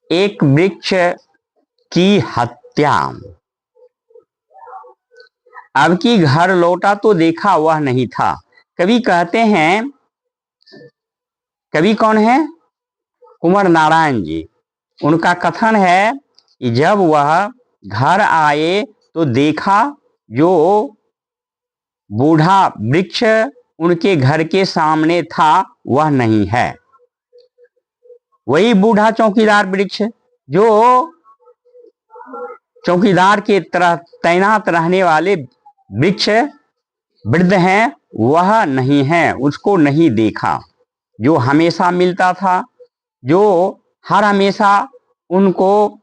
एक वृक्ष की हत्या। अब की घर लौटा तो देखा वह नहीं था। कवि कहते हैं, कवि कौन है? कुंवर नारायण जी। उनका कथन है कि जब वह घर आए तो देखा जो बूढ़ा वृक्ष उनके घर के सामने था वह नहीं है। वही बूढ़ा चौकीदार वृक्ष जो चौकीदार के तरह तैनात रहने वाले वृक्ष वृद्ध हैं वह नहीं है, उसको नहीं देखा। जो हमेशा मिलता था, जो हर हमेशा उनको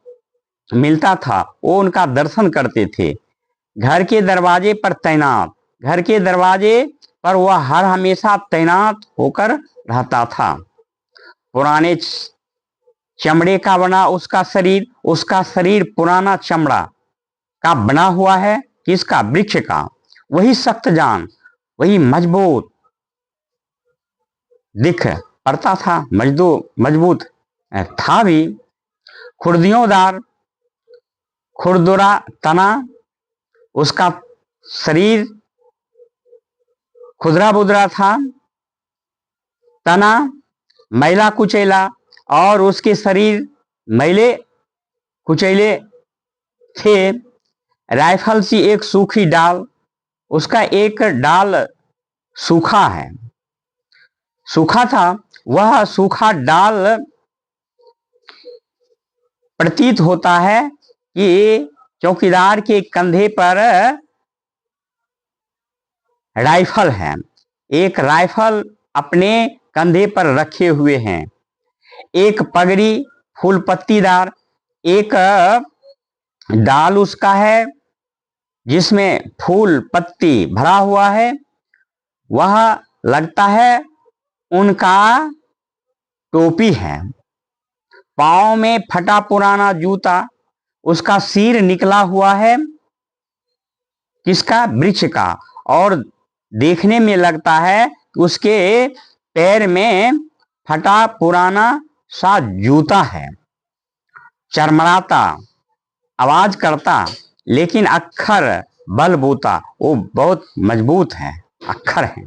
मिलता था, वो उनका दर्शन करते थे। घर के दरवाजे पर तैनात, घर के दरवाजे पर वह हर हमेशा तैनात होकर रहता था। पुराने चमड़े का बना उसका शरीर पुराना चमड़ा का बना हुआ है। किसका? वृक्ष का। वही सख्त जान, वही मजबूत दिख पड़ता था, मजबूत था भी। खुर्दियोंदार खुरदुरा तना, उसका शरीर खुदरा बुदरा था, तना मैला कुचैला, और उसके शरीर मैले कुचैले थे। राइफल सी एक सूखी डाल, उसका एक डाल सूखा है, सूखा था। वह सूखा डाल प्रतीत होता है कि चौकीदार के कंधे पर राइफल है। एक राइफल अपने कंधे पर रखे हुए हैं। एक पगड़ी फूल पत्तीदार, एक डाल उसका है जिसमें फूल पत्ती भरा हुआ है। वह लगता है उनका टोपी है। पांव में फटा पुराना जूता, उसका सिर निकला हुआ है। किसका? वृक्ष का। और देखने में लगता है उसके पैर में फटा पुराना सा जूता है। चरमराता, आवाज करता, लेकिन अक्षर बलबूता, वो बहुत मजबूत है, अक्षर है।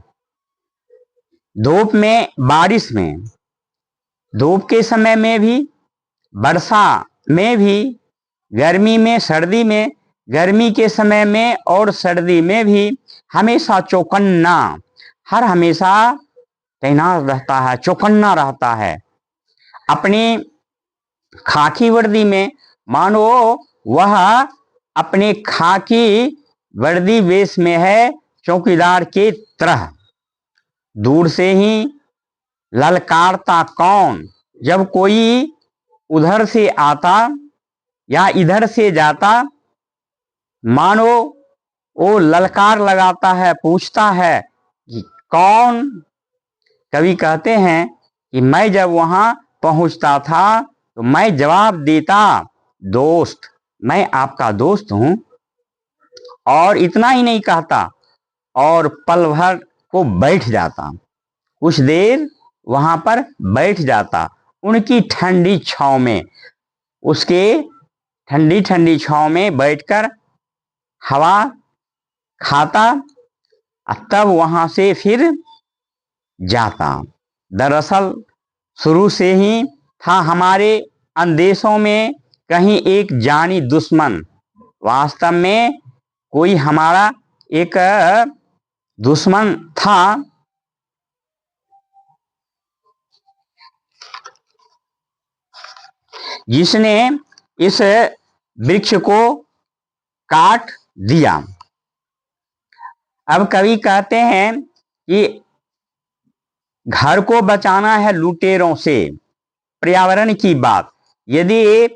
धूप में, बारिश में, धूप के समय में भी, वर्षा में भी, गर्मी में, सर्दी में, गर्मी के समय में और सर्दी में भी हमेशा चौकन्ना, हर हमेशा तैनात रहता है, चौकन्ना रहता है। अपनी खाकी वर्दी में मानो वह अपने खाकी वर्दी वेश में है, चौकीदार के तरह। दूर से ही ललकारता कौन, जब कोई उधर से आता या इधर से जाता, मानो वो ललकार लगाता है, पूछता है कि कौन। कवि कहते हैं कि मैं जब वहां पहुंचता था तो मैं जवाब देता, दोस्त, मैं आपका दोस्त हूं। और इतना ही नहीं कहता, और पल भर को बैठ जाता, कुछ देर वहां पर बैठ जाता उनकी ठंडी छांव में, उसके ठंडी ठंडी छांव में बैठकर हवा खाता, तब वहां से फिर जाता। दरअसल शुरू से ही था हमारे अंदेशों में कहीं एक जानी दुश्मन। वास्तव में कोई हमारा एक दुश्मन था, जिसने इस वृक्ष को काट दिया। अब कवि कहते हैं कि घर को बचाना है लुटेरों से। पर्यावरण की बात, यदि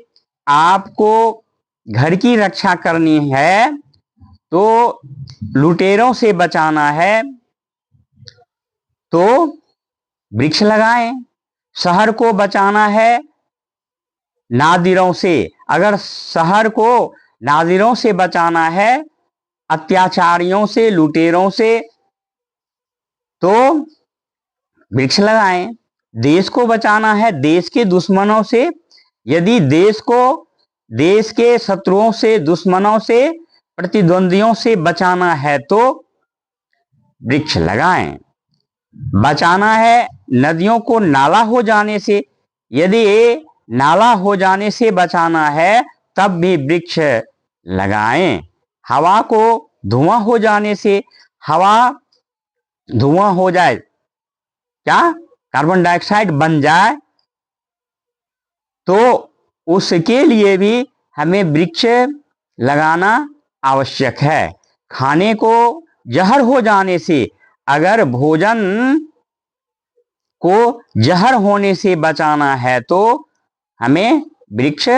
आपको घर की रक्षा करनी है तो लुटेरों से बचाना है तो वृक्ष लगाएं। शहर को बचाना है नादिरों से, अगर शहर को नादिरों से बचाना है, अत्याचारियों से, लुटेरों से, तो वृक्ष लगाएं। देश को बचाना है देश के दुश्मनों से, यदि देश के शत्रुओं से, दुश्मनों से, प्रतिद्वंदियों से बचाना है तो वृक्ष लगाएं। बचाना है नदियों को नाला हो जाने से, यदि नाला हो जाने से बचाना है तब भी वृक्ष लगाएं। हवा को धुआं हो जाने से, हवा धुआं हो जाए, क्या कार्बन डाइऑक्साइड बन जाए, तो उसके लिए भी हमें वृक्ष लगाना आवश्यक है। खाने को जहर हो जाने से, अगर भोजन को जहर होने से बचाना है तो हमें वृक्ष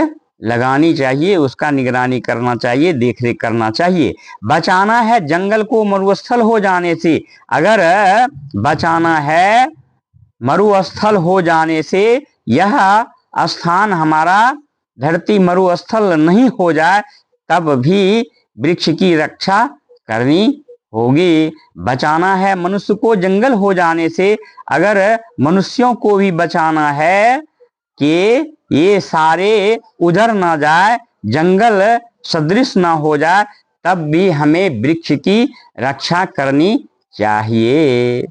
लगानी चाहिए, उसका निगरानी करना चाहिए, देखरेख करना चाहिए। बचाना है जंगल को मरुस्थल हो जाने से, अगर बचाना है मरुस्थल हो जाने से, यह स्थान हमारा धरती मरुस्थल नहीं हो जाए, तब भी वृक्ष की रक्षा करनी होगी। बचाना है मनुष्य को जंगल हो जाने से, अगर मनुष्यों को भी बचाना है कि ये सारे उधर ना जाए, जंगल सदृश ना हो जाए, तब भी हमें वृक्ष की रक्षा करनी चाहिए।